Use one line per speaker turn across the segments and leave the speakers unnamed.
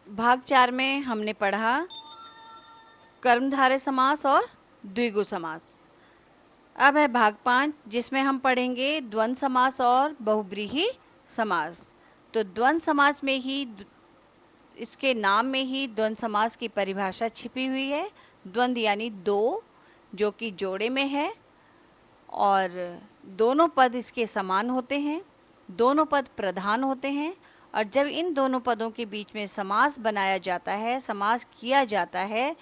भाग 4 में हमने पढ़ा कर्मधारय समास और द्विगु समास। अब है भाग 5 जिसमें हम पढ़ेंगे द्वंद्व समास और बहुव्रीहि समास। तो द्वंद्व समास में ही इसके नाम में ही द्वंद्व समास की परिभाषा छिपी हुई है। द्वंद्व यानी दो, जो कि जोड़े में है और दोनों पद इसके समान होते हैं, दोनों पद प्रधान होते हैं। और जब इन दोनों पदों के बीच में समास बनाया जाता है, समास किया जाता है,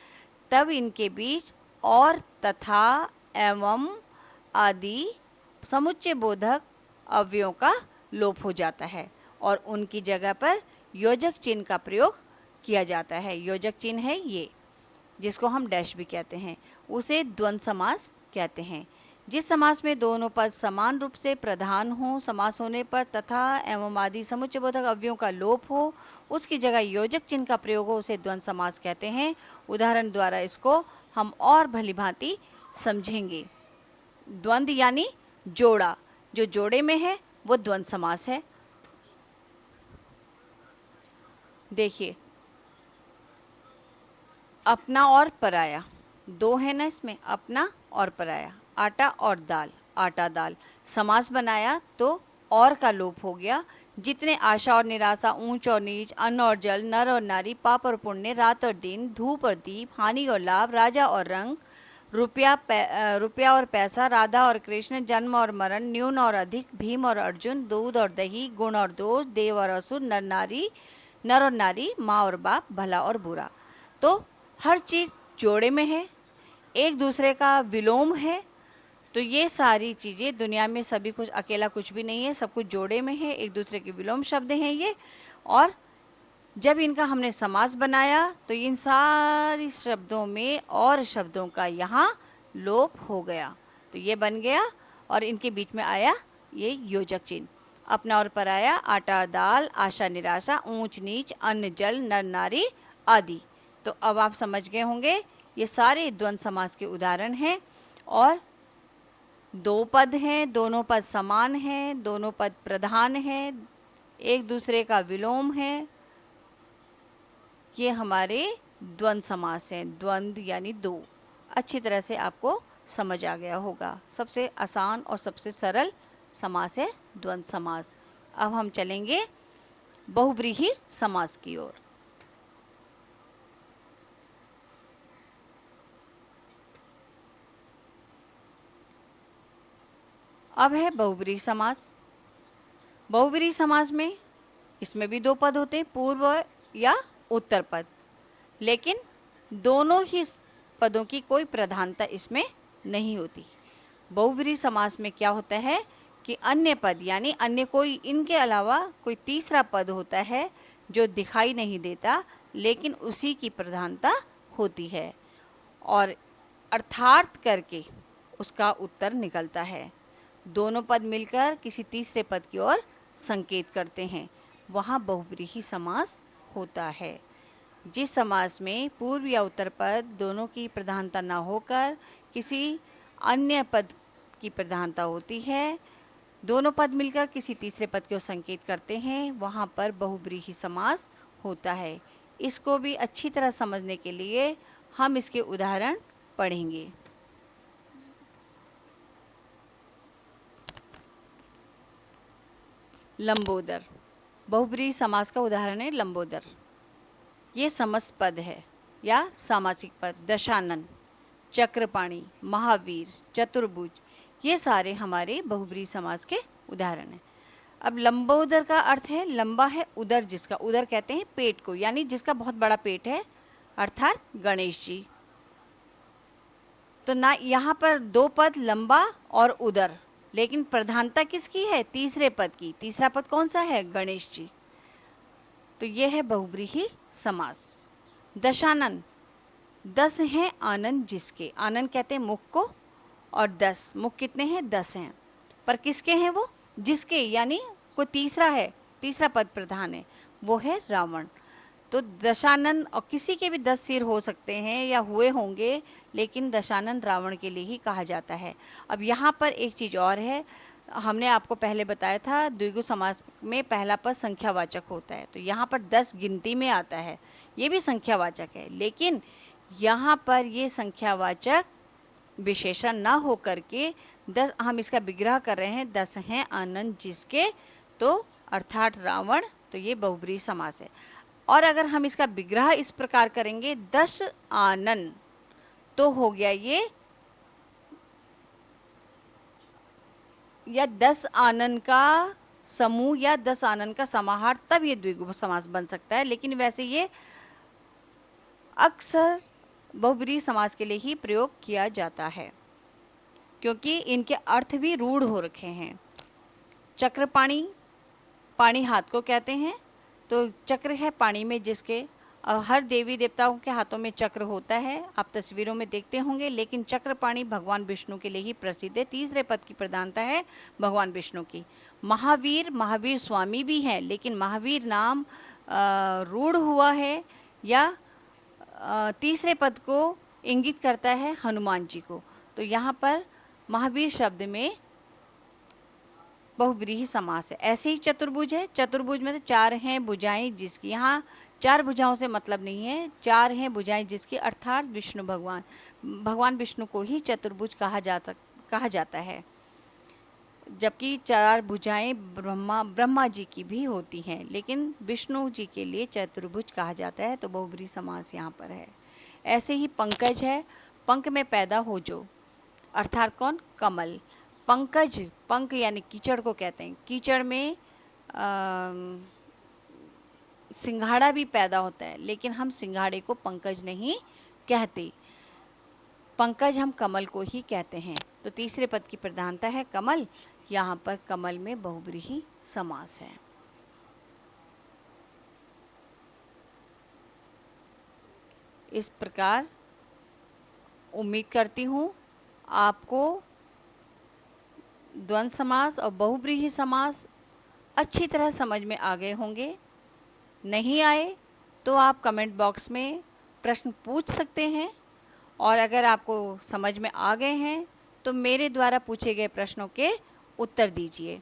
तब इनके बीच और, तथा, एवं आदि समुच्चय बोधक अवयवों का लोप हो जाता है और उनकी जगह पर योजक चिन्ह का प्रयोग किया जाता है। योजक चिन्ह है ये, जिसको हम डैश भी कहते हैं, उसे द्वंद्व समास कहते हैं। जिस समास में दोनों पद समान रूप से प्रधान हो, समास होने पर तथा एवं आदि समुच्चयबोधक अवयवों का लोप हो, उसकी जगह योजक चिन्ह का प्रयोग हो, उसे द्वंद्व समास कहते हैं। उदाहरण द्वारा इसको हम और भलीभांति समझेंगे। द्वंद्व यानी जोड़ा, जो जोड़े में है वो द्वंद्व समास है। देखिए, अपना और पराया, दो है ना इसमें, अपना और पराया। आटा और दाल, आटा दाल। समास बनाया तो और का लोप हो गया। जितने आशा और निराशा, ऊंच और नीच, अन्न और जल, नर और नारी, पाप और पुण्य, रात और दिन, धूप और दीप, हानि और लाभ, राजा और रंग, रुपया और पैसा, राधा और कृष्ण, जन्म और मरण, न्यून और अधिक, भीम और अर्जुन, दूध और दही, गुण और दोष, देव और असुर, नर और नारी, माँ और बाप, भला और बुरा। तो हर चीज जोड़े में है, एक दूसरे का विलोम है। तो ये सारी चीजें दुनिया में सभी कुछ, अकेला कुछ भी नहीं है, सब कुछ जोड़े में है, एक दूसरे के विलोम शब्द हैं ये। और जब इनका हमने समास बनाया तो इन सारी शब्दों में और शब्दों का यहाँ लोप हो गया, तो ये बन गया और इनके बीच में आया ये योजक चिन्ह। अपना और पराया, आटा दाल, आशा निराशा, ऊंच नीच, अन्न जल, नर नारी आदि। तो अब आप समझ गए होंगे ये सारे द्वंद्व समास के उदाहरण हैं। और दो पद हैं, दोनों पद समान हैं, दोनों पद प्रधान हैं, एक दूसरे का विलोम है, ये हमारे द्वंद्व समास हैं। द्वंद्व यानी दो। अच्छी तरह से आपको समझ आ गया होगा। सबसे आसान और सबसे सरल समास है द्वंद्व समास। अब हम चलेंगे बहुव्रीहि समास की ओर। अब है बहुव्रीहि समास। बहुव्रीहि समास में इसमें भी दो पद होते हैं, पूर्व या उत्तर पद, लेकिन दोनों ही पदों की कोई प्रधानता इसमें नहीं होती। बहुव्रीहि समास में क्या होता है कि अन्य पद यानी अन्य कोई, इनके अलावा कोई तीसरा पद होता है जो दिखाई नहीं देता, लेकिन उसी की प्रधानता होती है और अर्थार्थ करके उसका उत्तर निकलता है। दोनों पद मिलकर किसी तीसरे पद की ओर संकेत करते हैं, वहाँ बहुव्रीहि समास होता है। जिस समास में पूर्व या उत्तर पद दोनों की प्रधानता न होकर किसी अन्य पद की प्रधानता होती है, दोनों पद मिलकर किसी तीसरे पद को संकेत करते हैं, वहाँ पर बहुव्रीहि समास होता है। इसको भी अच्छी तरह समझने के लिए हम इसके उदाहरण पढ़ेंगे। लंबोदर, बहुव्रीहि समास का उदाहरण है लंबोदर। ये समस्त पद है या सामासिक पद। दशानन, चक्रपाणी, महावीर, चतुर्भुज, ये सारे हमारे बहुव्रीहि समास के उदाहरण हैं। अब लंबोदर का अर्थ है, लंबा है उदर जिसका, उदर कहते हैं पेट को, यानी जिसका बहुत बड़ा पेट है, अर्थात गणेश जी। तो ना यहाँ पर दो पद लंबा और उदर, लेकिन प्रधानता किसकी है? तीसरे पद की। तीसरा पद कौन सा है? गणेश जी। तो यह है बहुव्रीहि समास। दशानन, 10 हैं आनंद जिसके, आनंद कहते हैं मुख को, और 10, मुख कितने हैं? 10 हैं, पर किसके हैं वो? जिसके, यानी कोई तीसरा है, तीसरा पद प्रधान है, वो है रावण। तो दशानन, और किसी के भी 10 सिर हो सकते हैं या हुए होंगे, लेकिन दशानन रावण के लिए ही कहा जाता है। अब यहाँ पर एक चीज़ और है, हमने आपको पहले बताया था द्विगु समास में पहला पद संख्यावाचक होता है, तो यहाँ पर 10 गिनती में आता है, ये भी संख्यावाचक है, लेकिन यहाँ पर ये संख्यावाचक विशेषण ना हो करके 10, हम इसका विग्रह कर रहे हैं, 10 हैं आनंद जिसके, तो अर्थात रावण, तो ये बहुब्रीहि समास है। और अगर हम इसका विग्रह इस प्रकार करेंगे 10 आनन, तो हो गया ये, या 10 आनन का समूह या 10 आनन का समाहार, तब ये द्विगु समास बन सकता है। लेकिन वैसे ये अक्सर बहुब्रीहि समास के लिए ही प्रयोग किया जाता है, क्योंकि इनके अर्थ भी रूढ़ हो रखे हैं। चक्रपाणी, पाणी हाथ को कहते हैं, तो चक्र है पाणी में जिसके, हर देवी देवताओं के हाथों में चक्र होता है, आप तस्वीरों में देखते होंगे, लेकिन चक्रपाणी भगवान विष्णु के लिए ही प्रसिद्ध है। तीसरे पद की प्रधानता है भगवान विष्णु की। महावीर, महावीर स्वामी भी हैं, लेकिन महावीर नाम रूढ़ हुआ है या तीसरे पद को इंगित करता है हनुमान जी को, तो यहाँ पर महावीर शब्द में बहुब्रीहि समास है। ऐसे ही चतुर्भुज है, चतुर्भुज में तो 4 हैं भुजाएं जिसकी, यहाँ 4 भुजाओं से मतलब नहीं है, 4 हैं भुजाएं जिसकी, अर्थात विष्णु भगवान, भगवान विष्णु को ही चतुर्भुज कहा जाता है, जबकि 4 भुजाएं ब्रह्मा जी की भी होती हैं, लेकिन विष्णु जी के लिए चतुर्भुज कहा जाता है, तो बहुब्रीहि समास यहाँ पर है। ऐसे ही पंकज है, पंख में पैदा हो जो, अर्थात कौन, कमल। पंकज, पंख यानी कीचड़ को कहते हैं, कीचड़ में सिंघाड़ा भी पैदा होता है, लेकिन हम सिंघाड़े को पंकज नहीं कहते, पंकज हम कमल को ही कहते हैं। तो तीसरे पद की प्रधानता है कमल, यहाँ पर कमल में बहुब्रीहि समास है। इस प्रकार उम्मीद करती हूँ आपको द्वंद्व समास और बहुब्रीहि समास अच्छी तरह समझ में आ गए होंगे। नहीं आए तो आप कमेंट बॉक्स में प्रश्न पूछ सकते हैं, और अगर आपको समझ में आ गए हैं तो मेरे द्वारा पूछे गए प्रश्नों के उत्तर दीजिए।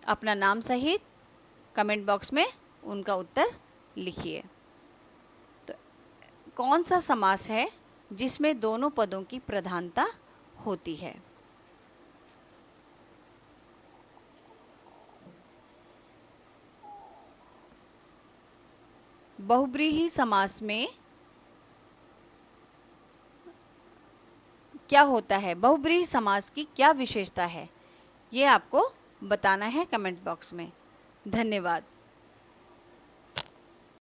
अपना नाम सहित कमेंट बॉक्स में उनका उत्तर लिखिए। तो कौन सा समास है जिसमें दोनों पदों की प्रधानता होती है? बहुब्रीहि समास में क्या होता है, बहुब्रीहि समास की क्या विशेषता है, ये आपको बताना है कमेंट बॉक्स में। धन्यवाद।